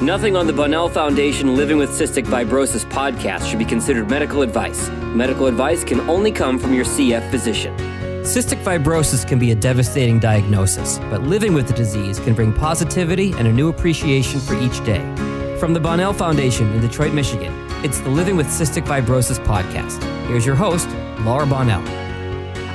Nothing on the Bonnell Foundation Living with Cystic Fibrosis podcast should be considered medical advice. Medical advice can only come from your CF physician. Cystic fibrosis can be a devastating diagnosis, but living with the disease can bring positivity and a new appreciation for each day. From the Bonnell Foundation in Detroit, Michigan, it's the Living with Cystic Fibrosis podcast. Here's your host, Laura Bonnell.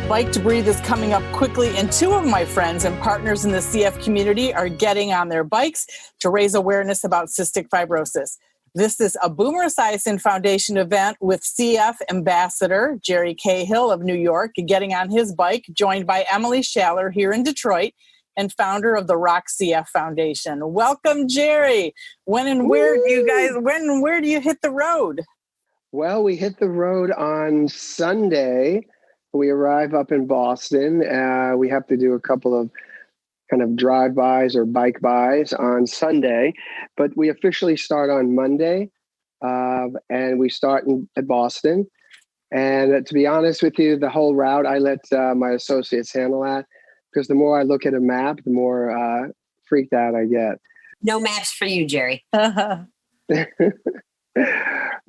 Bike to Breathe is coming up quickly, and two of my friends and partners in the CF community are getting on their bikes to raise awareness about cystic fibrosis. This is a Boomer Esiason Foundation event with CF Ambassador Jerry Cahill of New York getting on his bike, joined by Emily Schaller here in Detroit and founder of the Rock CF Foundation. Welcome, Jerry. When and where do you hit the road? Well, we hit the road on Sunday. We arrive up in Boston. We have to do a couple of kind of drive-bys or bike-bys on Sunday, but we officially start on Monday, and we start at Boston. And to be honest with you, the whole route, I let my associates handle that, because the more I look at a map, the more freaked out I get. No maps for you, Jerry.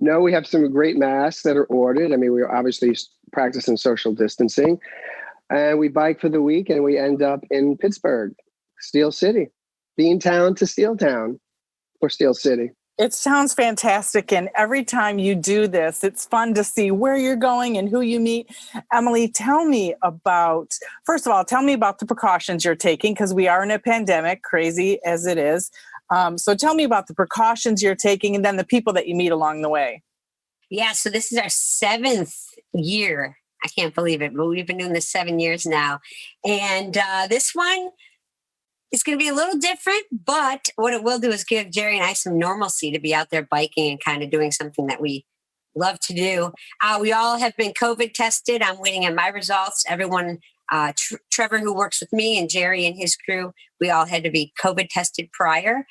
No, we have some great masks that are ordered. I mean, we're obviously practicing social distancing. And we bike for the week, and we end up in Pittsburgh, Steel City, Beantown to Steel Town, or Steel City. It sounds fantastic. And every time you do this, it's fun to see where you're going and who you meet. Emily, first of all, tell me about the precautions you're taking, because we are in a pandemic, crazy as it is. So tell me about the precautions you're taking and then the people that you meet along the way. Yeah, so this is our 7th year. I can't believe it, but we've been doing this 7 years now. And this one is going to be a little different, but what it will do is give Jerry and I some normalcy to be out there biking and kind of doing something that we love to do. We all have been COVID tested. I'm waiting on my results. Everyone, Trevor, who works with me, and Jerry and his crew, we all had to be COVID tested prior.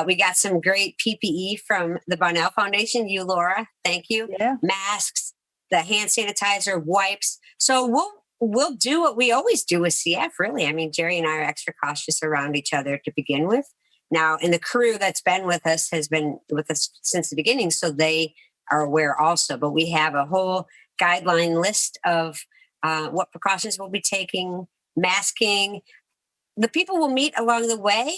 We got some great PPE from the Bonnell Foundation. You, Laura, thank you. Yeah. Masks, the hand sanitizer, wipes. So we'll do what we always do with CF, really. I mean, Jerry and I are extra cautious around each other to begin with. Now, and the crew that's been with us has been with us since the beginning, so they are aware also. But we have a whole guideline list of what precautions we'll be taking, masking. The people we'll meet along the way,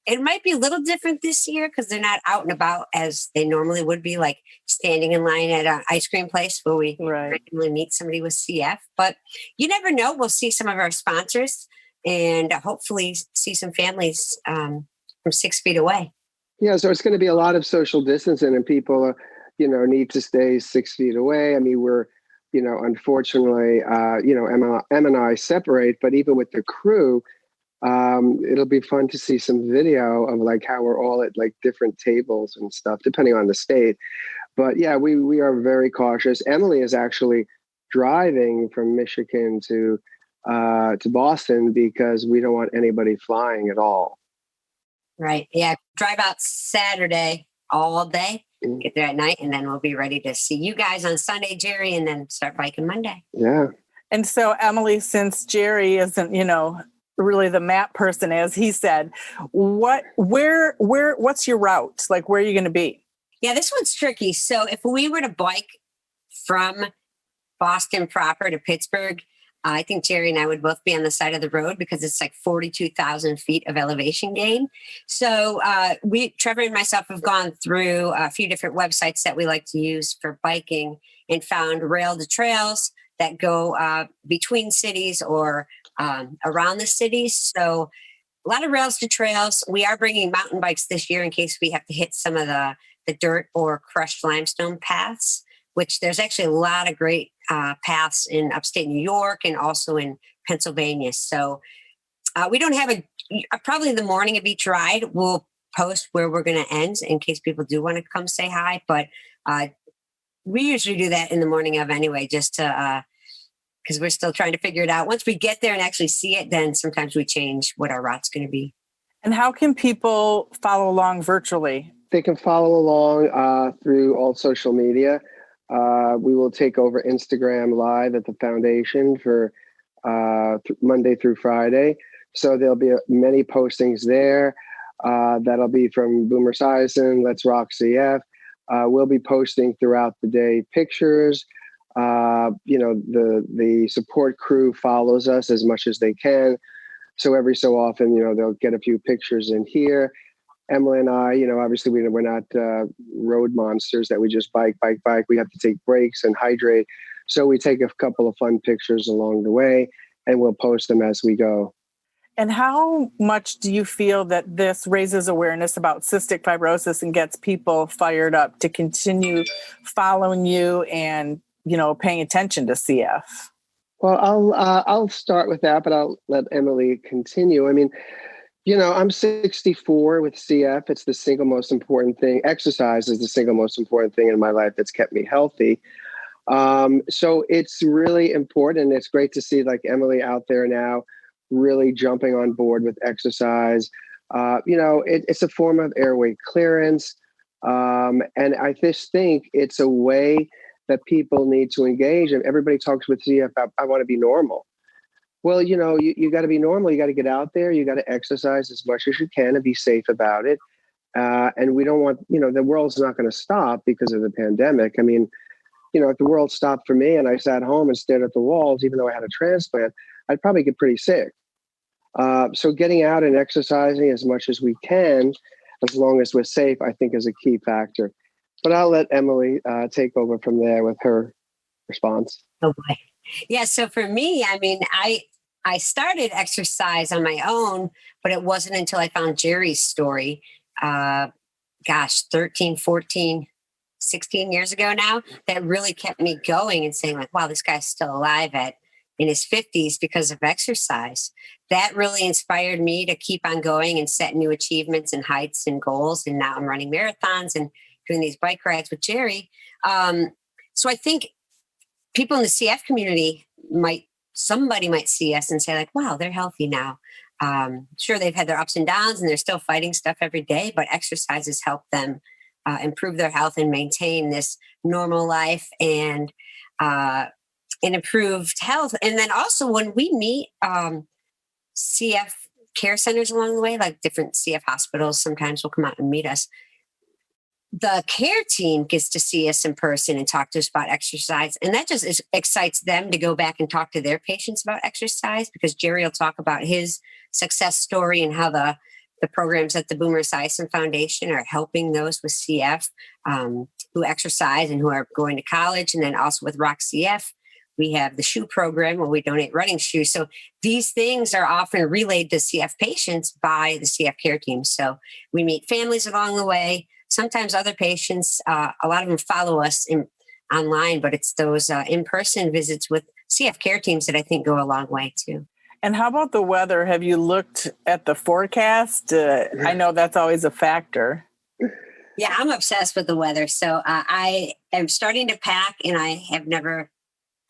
it might be a little different this year because they're not out and about as they normally would be, like standing in line at an ice cream place where we regularly meet somebody with CF. But you never know. We'll see some of our sponsors and hopefully see some families from 6 feet away. Yeah, so it's going to be a lot of social distancing, and people, need to stay 6 feet away. I mean, we're, unfortunately, Em and I separate, but even with the crew, it'll be fun to see some video of like how we're all at like different tables and stuff, depending on the state. But yeah, we are very cautious. Emily is actually driving from Michigan to Boston because we don't want anybody flying at all. Right. Yeah. Drive out Saturday all day, get there at night, and then we'll be ready to see you guys on Sunday, Jerry, and then start biking Monday. Yeah. And so, Emily, since Jerry isn't, really the map person, as he said, what's your route? Like, where are you going to be? Yeah, this one's tricky. So if we were to bike from Boston proper to Pittsburgh, I think Jerry and I would both be on the side of the road because it's like 42,000 feet of elevation gain. So Trevor and myself have gone through a few different websites that we like to use for biking and found rail to trails that go between cities or around the cities. So a lot of rails to trails. We are bringing mountain bikes this year in case we have to hit some of the dirt or crushed limestone paths, which there's actually a lot of great paths in upstate New York and also in Pennsylvania. So we don't have probably the morning of each ride, we'll post where we're going to end in case people do want to come say hi. But we usually do that in the morning of anyway, just to, because we're still trying to figure it out. Once we get there and actually see it, then sometimes we change what our route's going to be. And how can people follow along virtually? They can follow along through all social media. We will take over Instagram Live at the foundation for Monday through Friday. So there'll be many postings there. That'll be from Boomer Esiason, Let's Rock CF. We'll be posting throughout the day pictures. The support crew follows us as much as they can. So every so often, they'll get a few pictures in here. Emily and I, obviously we're not road monsters that we just bike. We have to take breaks and hydrate. So we take a couple of fun pictures along the way, and we'll post them as we go. And how much do you feel that this raises awareness about cystic fibrosis and gets people fired up to continue following you and, paying attention to CF? Well, I'll start with that, but I'll let Emily continue. I mean, I'm 64 with CF. It's the single most important thing. Exercise is the single most important thing in my life that's kept me healthy. So it's really important. It's great to see like Emily out there now really jumping on board with exercise. It's a form of airway clearance. And I just think it's a way that people need to engage. And everybody talks with CF about, I want to be normal. Well, you got to be normal. You got to get out there. You got to exercise as much as you can and be safe about it. And we don't want, the world's not going to stop because of the pandemic. I mean, if the world stopped for me and I sat home and stared at the walls, even though I had a transplant, I'd probably get pretty sick. So getting out and exercising as much as we can, as long as we're safe, I think is a key factor. But I'll let Emily take over from there with her response. Oh boy. Yeah. So for me, I mean, I started exercise on my own, but it wasn't until I found Jerry's story, 13, 14, 16 years ago now, that really kept me going and saying like, wow, this guy's still alive in his 50s because of exercise. That really inspired me to keep on going and set new achievements and heights and goals. And now I'm running marathons and doing these bike rides with Jerry. So I think people in the CF community somebody might see us and say like, wow, they're healthy now. Sure, they've had their ups and downs and they're still fighting stuff every day, but exercise has helped them improve their health and maintain this normal life and improved health. And then also when we meet CF care centers along the way, like different CF hospitals, sometimes will come out and meet us. The care team gets to see us in person and talk to us about exercise. And that just excites them to go back and talk to their patients about exercise, because Jerry will talk about his success story and how the programs at the Boomer Esiason Foundation are helping those with CF who exercise and who are going to college. And then also with Rock CF, we have the shoe program where we donate running shoes. So these things are often relayed to CF patients by the CF care team. So we meet families along the way. Sometimes other patients, a lot of them follow us online, but it's those in-person visits with CF care teams that I think go a long way too. And how about the weather? Have you looked at the forecast? I know that's always a factor. Yeah, I'm obsessed with the weather. So I am starting to pack, and I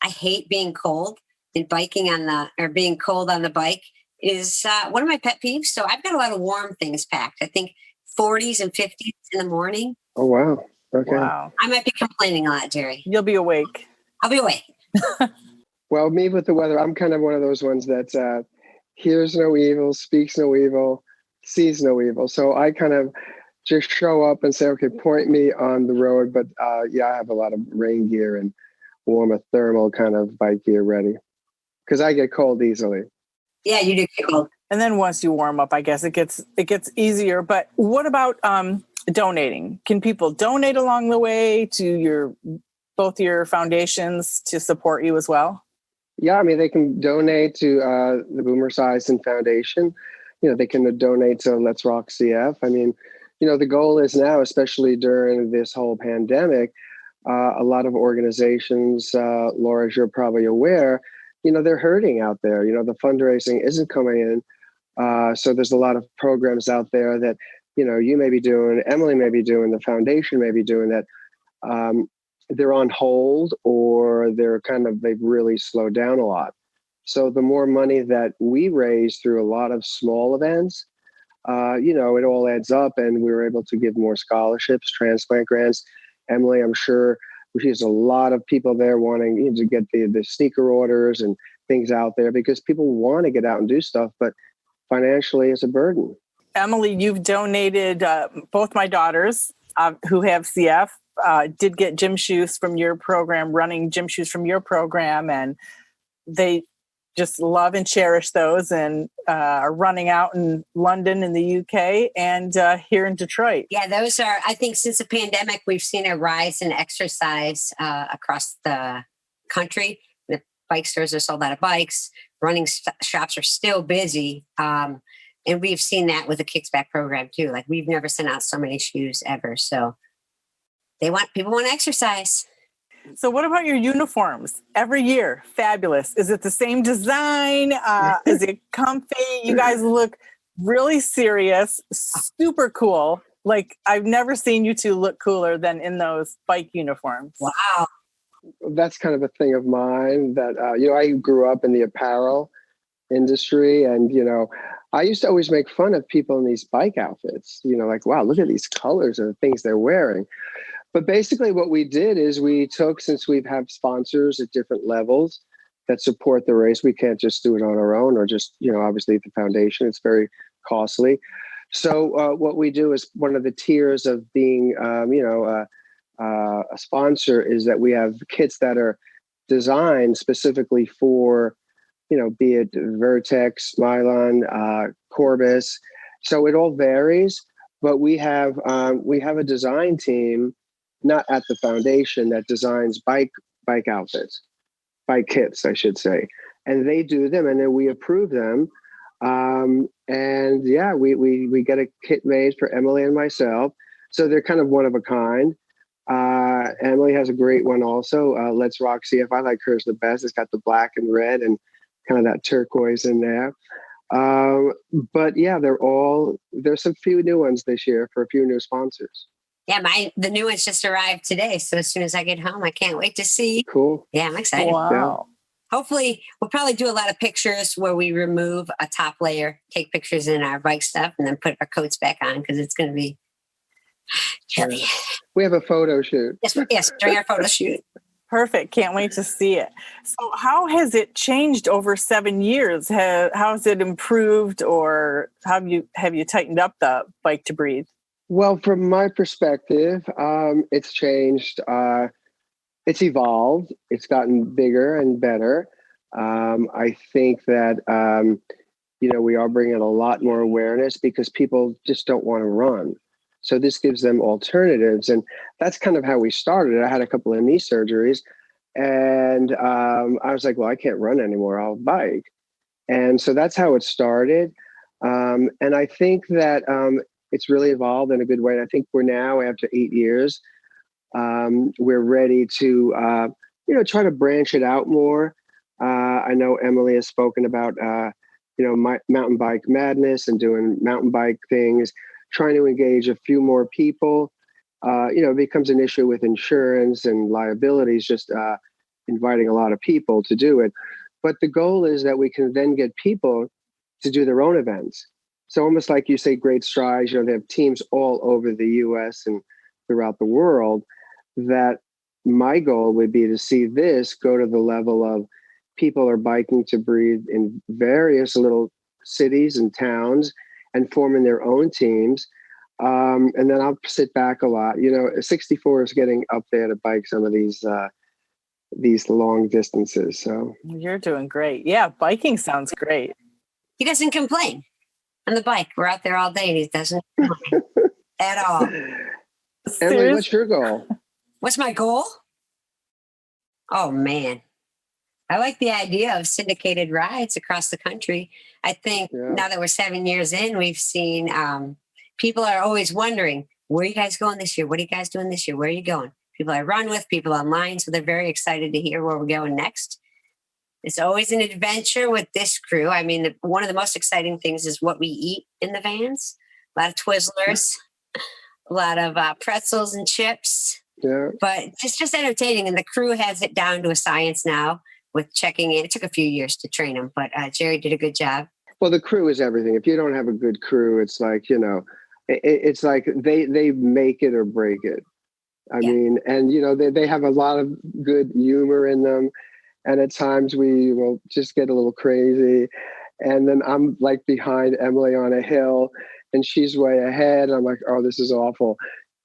hate being cold, and being cold on the bike is one of my pet peeves. So I've got a lot of warm things packed. I think 40s and 50s in the morning. Oh, wow. Okay. Wow. I might be complaining a lot, Jerry. You'll be awake. I'll be awake. Well, me with the weather, I'm kind of one of those ones that hears no evil, speaks no evil, sees no evil. So I kind of just show up and say, okay, point me on the road. But I have a lot of rain gear and warmer thermal kind of bike gear ready because I get cold easily. Yeah, you do get cold. And then once you warm up, I guess it gets easier. But what about donating? Can people donate along the way to both your foundations to support you as well? Yeah, I mean, they can donate to the Boomer Esiason Foundation. They can donate to Let's Rock CF. I mean, the goal is now, especially during this whole pandemic, a lot of organizations, Laura, as you're probably aware, they're hurting out there. The fundraising isn't coming in. So there's a lot of programs out there that, you may be doing, Emily may be doing, the foundation may be doing that. They're on hold, or they've really slowed down a lot. So the more money that we raise through a lot of small events, it all adds up, and we were able to give more scholarships, transplant grants. Emily, I'm sure she has a lot of people there wanting to get the sneaker orders and things out there because people want to get out and do stuff, but financially it's a burden. Emily, you've donated both my daughters who have CF did get gym shoes from your program, running gym shoes from your program, and they just love and cherish those and are running out in London in the UK and here in Detroit. Yeah, those are, I think since the pandemic, we've seen a rise in exercise across the country. The bike stores are sold out of bikes. Running shops are still busy. And we've seen that with the Kickback program too. Like we've never sent out so many shoes ever. So people want to exercise. So what about your uniforms? Every year, fabulous. Is it the same design? Is it comfy? You guys look really serious, super cool. Like I've never seen you two look cooler than in those bike uniforms. Wow. That's kind of a thing of mine that, I grew up in the apparel industry and, I used to always make fun of people in these bike outfits, like, wow, look at these colors and the things they're wearing. But basically what we did is since we have sponsors at different levels that support the race, we can't just do it on our own or just, obviously the foundation, it's very costly. So what we do is one of the tiers of being, a sponsor is that we have kits that are designed specifically for, be it Vertex, Mylon, Corbis. So it all varies, but we have a design team, not at the foundation, that designs bike outfits, bike kits, I should say. And they do them and then we approve them. We get a kit made for Emily and myself. So they're kind of one of a kind. Emily has a great one also. Let's Rock CF. I like hers the best. It's got the black and red and kind of that turquoise in there. But yeah, there's some few new ones this year for a few new sponsors. Yeah, the new ones just arrived today. So as soon as I get home, I can't wait to see. Cool. Yeah, I'm excited. Wow. Yeah. Hopefully, we'll probably do a lot of pictures where we remove a top layer, take pictures in our bike stuff, and then put our coats back on because it's going to be chilly. We have a photo shoot. Yes, during our photo shoot. Perfect. Can't wait to see it. So how has it changed over 7 years? How has it improved or have you tightened up the Bike to Breathe? Well, from my perspective, it's changed. It's evolved. It's gotten bigger and better. I think that, we are bringing a lot more awareness because people just don't want to run. So this gives them alternatives. And that's kind of how we started. I had a couple of knee surgeries and I was like, well, I can't run anymore. I'll bike. And so that's how it started. And I think that it's really evolved in a good way. And I think we're now, after 8 years, we're ready to, try to branch it out more. I know Emily has spoken about, mountain bike madness and doing mountain bike things, trying to engage a few more people. It becomes an issue with insurance and liabilities, just inviting a lot of people to do it. But the goal is that we can then get people to do their own events. So almost like you say, great strides, they have teams all over the US and throughout the world, that my goal would be to see this go to the level of people are biking to breathe in various little cities and towns and forming their own teams. And then I'll sit back a lot. 64 is getting up there to bike some of these long distances. So you're doing great. Yeah, biking sounds great. He doesn't complain on the bike. We're out there all day and he doesn't complain at all. Emily, what's your goal? What's my goal? Oh, man. I like the idea of syndicated rides across the country. I think now that we're 7 years in, we've seen people are always wondering, where are you guys going this year? What are you guys doing this year? Where are you going? People I run with, people online. So they're very excited to hear where we're going next. It's always an adventure with this crew. I mean, one of the most exciting things is what we eat in the vans. A lot of Twizzlers, a lot of pretzels and chips. Yeah. But it's just entertaining. And the crew has it down to a science now with checking in. It took a few years to train them, but Jerry did a good job. Well, the crew is everything. If you don't have a good crew, it's like, it's like they make it or break it. I mean, and, they have a lot of good humor in them. And at times we will just get a little crazy. And then I'm like behind Emily on a hill and she's way ahead. I'm like, oh, this is awful.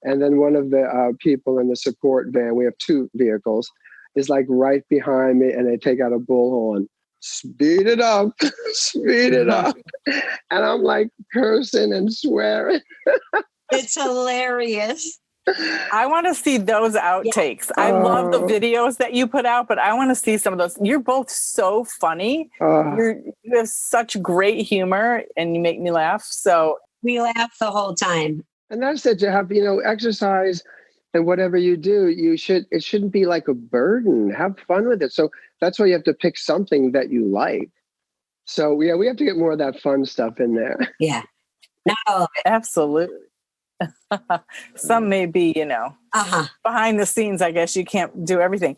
And then one of the people in the support van, we have 2 vehicles, is like right behind me, and they take out a bullhorn. Speed it up, speed it up. And I'm like cursing and swearing. It's hilarious. I want to see those outtakes. I love the videos that you put out, but I want to see some of those. You're both so funny. You have such great humor, and you make me laugh. So we laugh the whole time. And that's it. You have, exercise and whatever you do, it shouldn't be like a burden. Have fun with it. So that's why you have to pick something that you like. So we have to get more of that fun stuff in there. Yeah. No. Absolutely. Some may be, behind the scenes. I guess you can't do everything.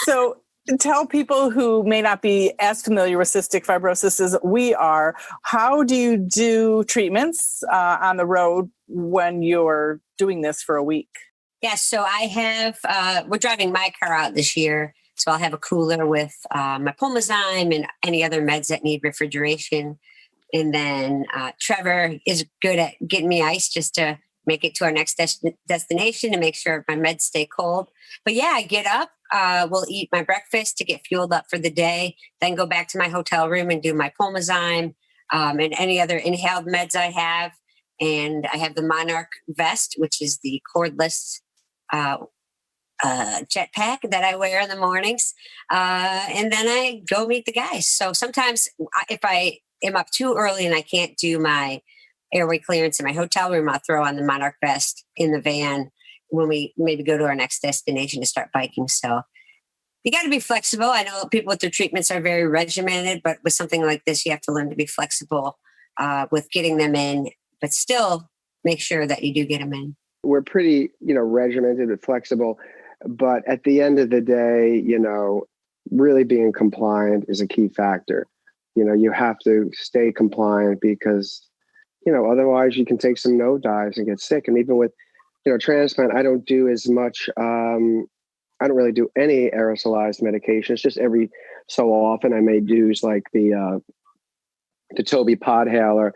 So tell people who may not be as familiar with cystic fibrosis as we are, how do you do treatments on the road when you're doing this for a week? Yeah, so I have, we're driving my car out this year. So I'll have a cooler with my Pulmozyme and any other meds that need refrigeration. And then Trevor is good at getting me ice just to make it to our next destination to make sure my meds stay cold. But yeah, I get up, we'll eat my breakfast to get fueled up for the day, then go back to my hotel room and do my Pulmozyme and any other inhaled meds I have. And I have the Monarch vest, which is the cordless jetpack that I wear in the mornings. And then I go meet the guys. So sometimes if I am up too early and I can't do my airway clearance in my hotel room, I'll throw on the Monarch vest in the van when we maybe go to our next destination to start biking. So you got to be flexible. I know people with their treatments are very regimented, but with something like this, you have to learn to be flexible with getting them in, but still make sure that you do get them in. We're pretty, regimented and flexible, but at the end of the day, really being compliant is a key factor. You have to stay compliant because, otherwise you can take some nosedives and get sick. And even with, transplant, I don't do as much. I don't really do any aerosolized medication. It's just every so often I may use like the Toby Podhaler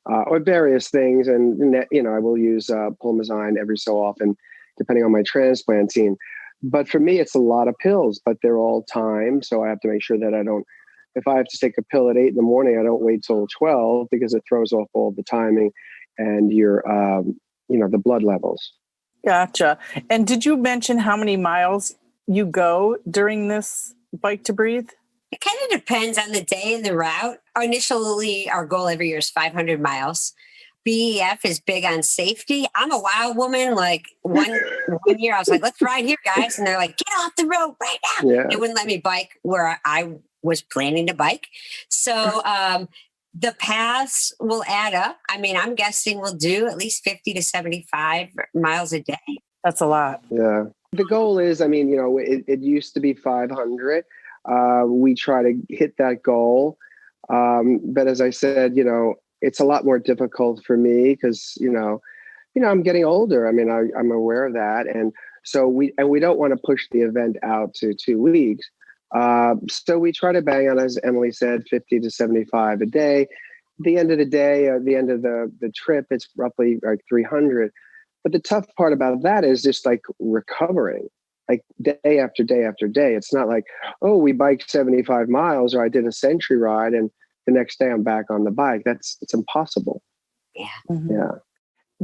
or various things. And, I will use Pulmozyme every so often, depending on my transplant team. But for me, it's a lot of pills, but they're all timed. So I have to make sure that if I have to take a pill at 8 in the morning, I don't wait till 12 because it throws off all the timing and your, the blood levels. Gotcha. And did you mention how many miles you go during this Bike to Breathe? It kind of depends on the day and the route. Initially, our goal every year is 500 miles. BEF is big on safety. I'm a wild woman. Like one year I was like, let's ride here, guys. And they're like, get off the road right now. Yeah. They wouldn't let me bike where I was planning to bike. So the paths will add up. I mean, I'm guessing we'll do at least 50 to 75 miles a day. That's a lot. Yeah. The goal is, it used to be 500. We try to hit that goal. But as I said, it's a lot more difficult for me because, I'm getting older. I'm aware of that. And so we don't want to push the event out to 2 weeks. So we try to bang on, as Emily said, 50 to 75 a day. At the end of the day, the end of the trip, it's roughly like 300. But the tough part about that is just like recovering, like day after day after day. It's not like, oh, we biked 75 miles or I did a century ride and the next day I'm back on the bike. It's impossible. Yeah. Mm-hmm. Yeah.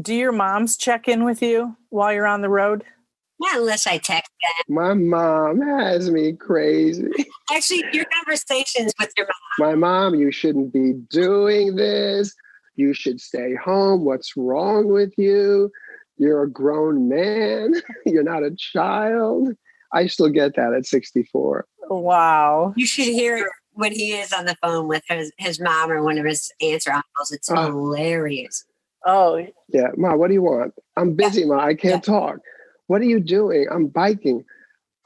Do your moms check in with you while you're on the road? Not unless I text them. My mom has me crazy. Actually, your conversations with your mom. My mom, you shouldn't be doing this. You should stay home. What's wrong with you? You're a grown man. You're not a child. I still get that at 64. Wow. You should hear when he is on the phone with his mom or one of his aunts or uncles. It's hilarious. Oh. Yeah. Ma, what do you want? I'm busy, Ma. I can't talk. What are you doing? I'm biking.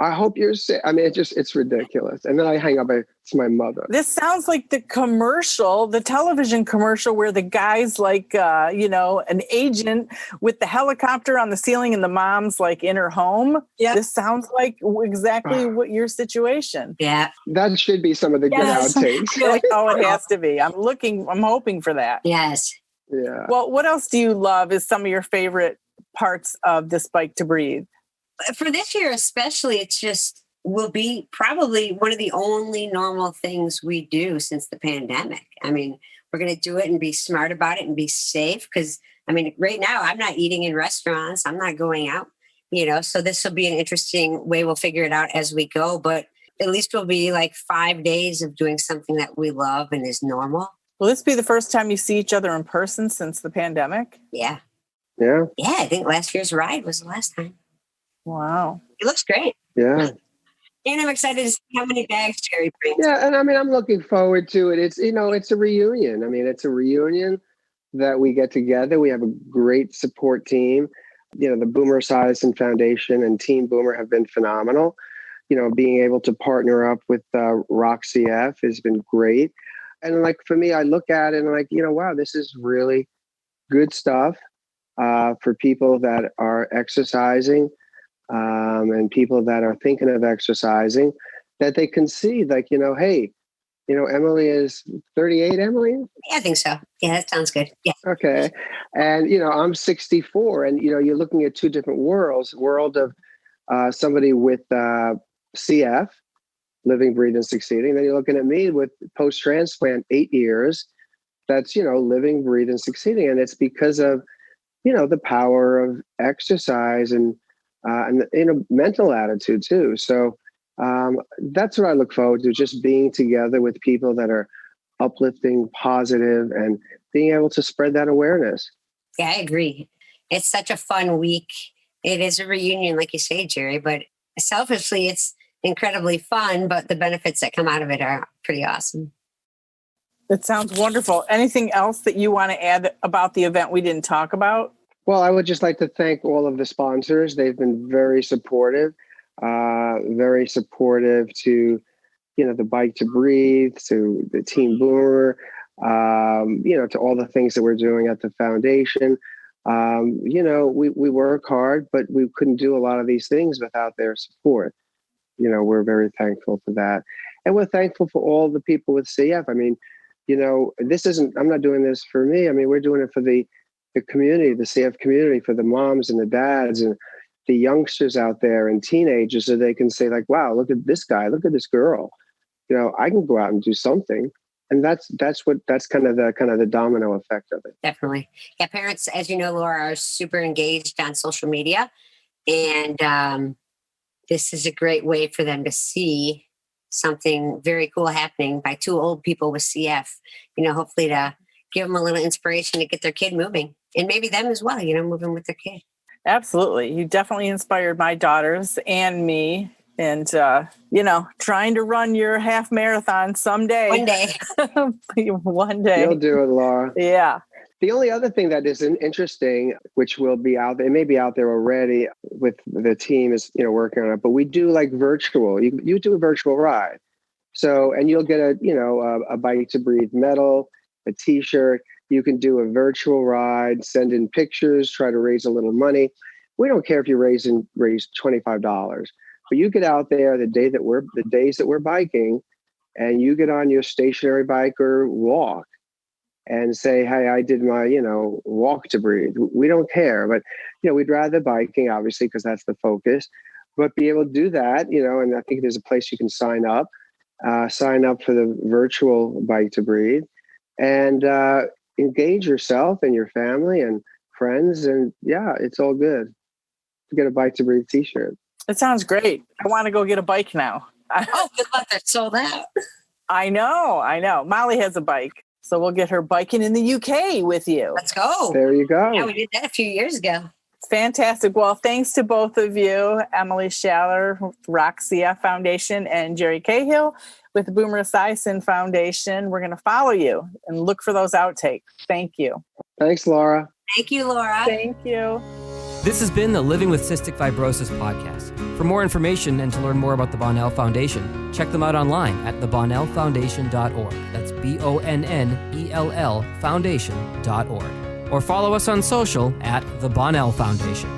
I hope you're safe. It's ridiculous. And then I hang up. It's my mother. This sounds like the television commercial where the guy's like, an agent with the helicopter on the ceiling and the mom's like in her home. Yeah. This sounds like exactly what your situation. Yeah. That should be some of the good outtakes. You're like, oh, it has to be. I'm hoping for that. Yes. Yeah. Well, what else do you love is some of your favorite parts of this Bike to Breathe? For this year especially, it's just will be probably one of the only normal things we do since the pandemic. I mean, we're going to do it and be smart about it and be safe because, I mean, right now I'm not eating in restaurants. I'm not going out, so this will be an interesting way. We'll figure it out as we go, but at least we'll be like 5 days of doing something that we love and is normal. Will this be the first time you see each other in person since the pandemic? Yeah. Yeah. Yeah, I think last year's ride was the last time. Wow. It looks great. Yeah. And I'm excited to see how many bags Jerry brings. Yeah. And I mean, I'm looking forward to it. It's, it's a reunion. I mean, it's a reunion that we get together. We have a great support team. The Boomer Esiason Foundation and Team Boomer have been phenomenal. Being able to partner up with Rock CF has been great. And like for me, I look at it and like, wow, this is really good stuff for people that are exercising and people that are thinking of exercising, that they can see like, hey, Emily is 38, Emily? Yeah, I think so. Yeah, that sounds good. Yeah. Okay. And, I'm 64 and, you're looking at two different worlds, world of somebody with CF, living, breathing, succeeding. Then you're looking at me with post-transplant 8 years. That's, living, breathing, succeeding. And it's because of, the power of exercise and mental attitude too. So that's what I look forward to, just being together with people that are uplifting, positive, and being able to spread that awareness. Yeah, I agree. It's such a fun week. It is a reunion, like you say, Jerry, but selfishly, it's incredibly fun, but the benefits that come out of it are pretty awesome. That sounds wonderful. Anything else that you want to add about the event we didn't talk about? Well, I would just like to thank all of the sponsors. They've been very supportive to, the Bike to Breathe, to the Team Boomer, to all the things that we're doing at the foundation. We work hard, but we couldn't do a lot of these things without their support. We're very thankful for that. And we're thankful for all the people with CF. I mean, I'm not doing this for me. I mean, we're doing it for the community, the CF community, for the moms and the dads and the youngsters out there and teenagers, so they can say like, wow, look at this guy, look at this girl. I can go out and do something. And that's kind of the domino effect of it. Definitely. Yeah. Parents, as you know, Laura, are super engaged on social media. And this is a great way for them to see something very cool happening by two old people with CF, hopefully to give them a little inspiration to get their kid moving, and maybe them as well, moving with their kid. Absolutely. You definitely inspired my daughters and me. And, trying to run your half marathon someday. One day. One day. You'll do it, Laura. Yeah. The only other thing that is interesting, which will be out there, it may be out there already with the team is, working on it, but we do like virtual, you do a virtual ride. So, and you'll get a Bike to Breathe medal, a t-shirt. You can do a virtual ride, send in pictures, try to raise a little money. We don't care if you raise $25, but you get out there the days that we're biking, and you get on your stationary bike or walk and say, hey, I did my, walk to breathe. We don't care, but, we'd rather biking, obviously, because that's the focus, but be able to do that, and I think there's a place you can sign up for the virtual Bike to Breathe, and engage yourself and your family and friends. And yeah, it's all good. Get a Bike to Breathe t-shirt. It sounds great. I want to go get a bike now. Oh, good luck. They're sold out. I know. Molly has a bike, so we'll get her biking in the UK with you. Let's go. There you go. Yeah, we did that a few years ago. Fantastic. Well, thanks to both of you, Emily Schaller, Rock CF Foundation, and Jerry Cahill with the Boomer Esiason Foundation. We're going to follow you and look for those outtakes. Thank you. Thanks, Laura. Thank you, Laura. Thank you. This has been the Living with Cystic Fibrosis podcast. For more information and to learn more about the Bonnell Foundation, check them out online at thebonnellfoundation.org. That's BONNELL Foundation.org. Or follow us on social at the Bonnell Foundation.